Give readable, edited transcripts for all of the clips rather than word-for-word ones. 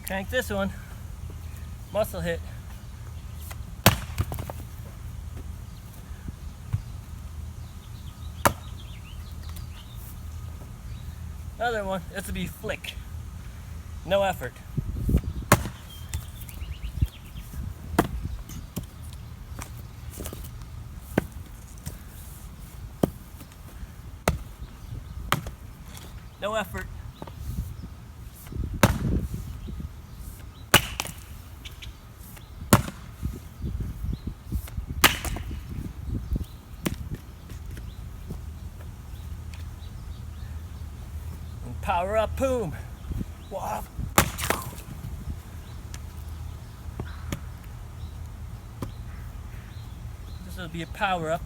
Crank this one. Muscle hit. Another one. This will be flick. No effort. No effort. And power up, boom. Wow. This will be a power up.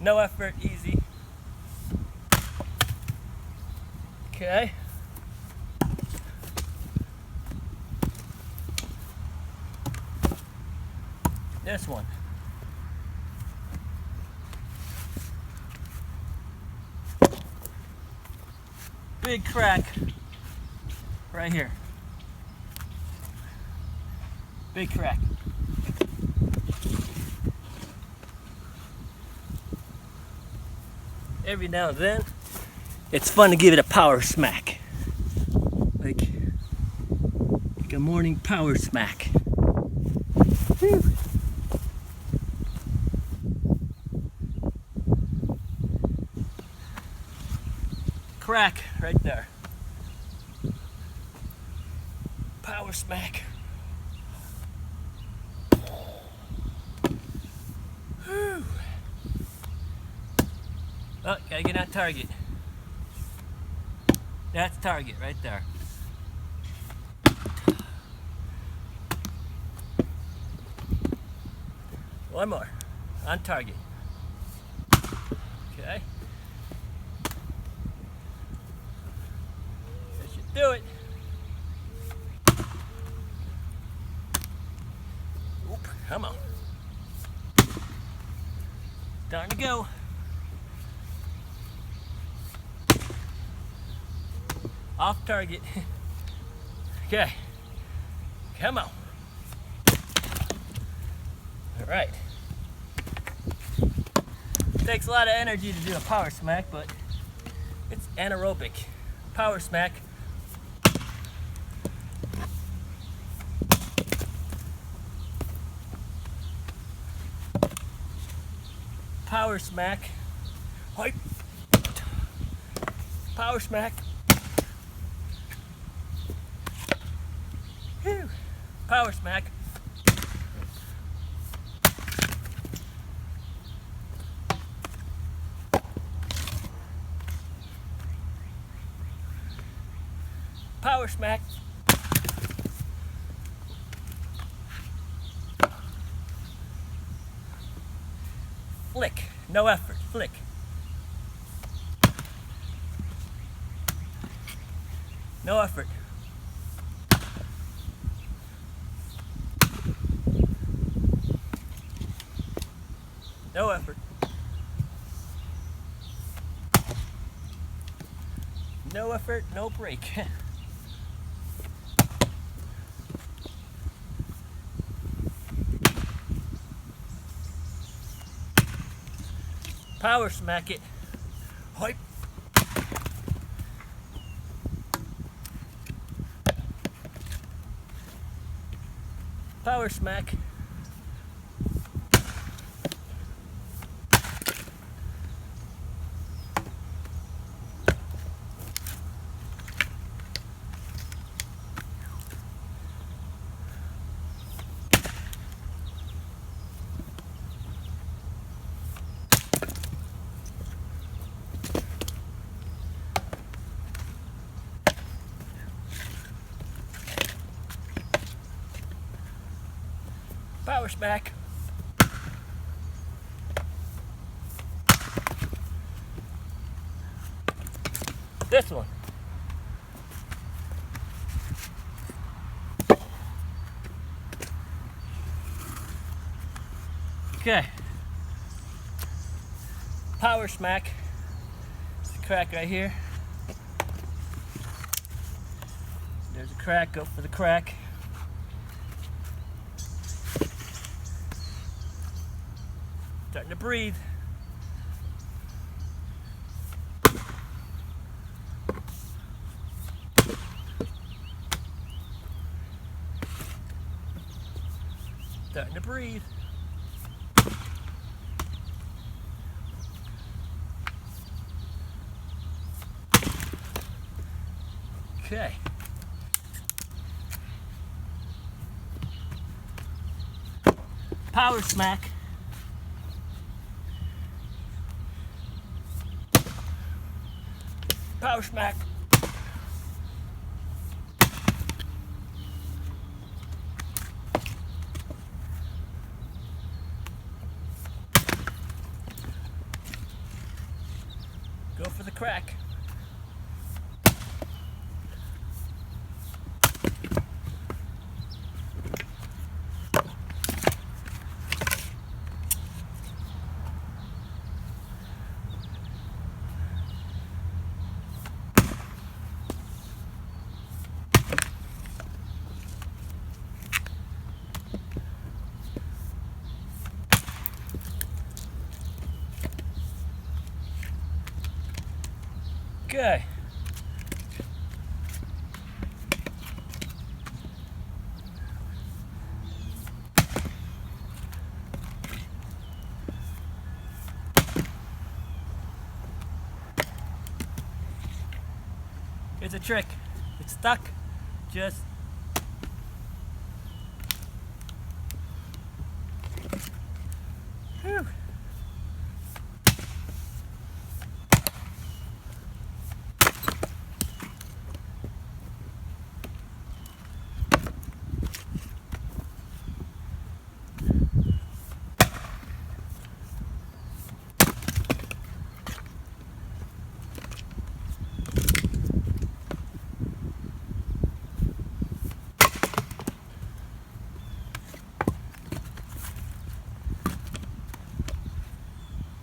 No effort, easy. Okay. This one. Big crack right here. Big crack. Every now and then, it's fun to give it a power smack. Like a morning power smack. Whew. Crack right there. Power smack. Whew. Oh, gotta get on target. That's target right there. One more. On target. Okay. That should do it. Oop, come on. Time to go. Off target. Okay. Come on. All right. Takes a lot of energy to do a power smack, but it's anaerobic. Power smack. Power smack. Hype. Power smack. Whew. Power smack. Power smack. Flick. No effort. Flick. No effort. No effort. No effort, no break. Power smack it. Hype. Power smack. Power smack. This one. Okay. Power smack. It's a crack right here. There's a Crack, go for the crack. Starting to breathe. Starting to breathe. Okay. Power smack. Power smack. Go for the crack. Okay. Here's a trick. It's stuck. Just whew.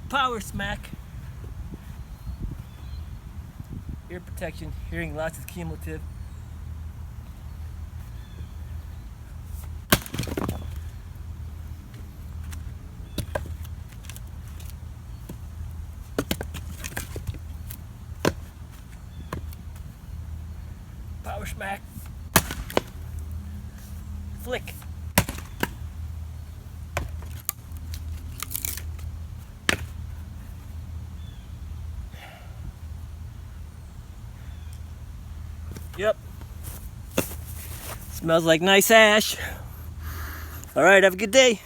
Power smack. Ear protection. Hearing loss is cumulative. Power smack. Flick. Yep. Smells like nice ash. All right, have a good day.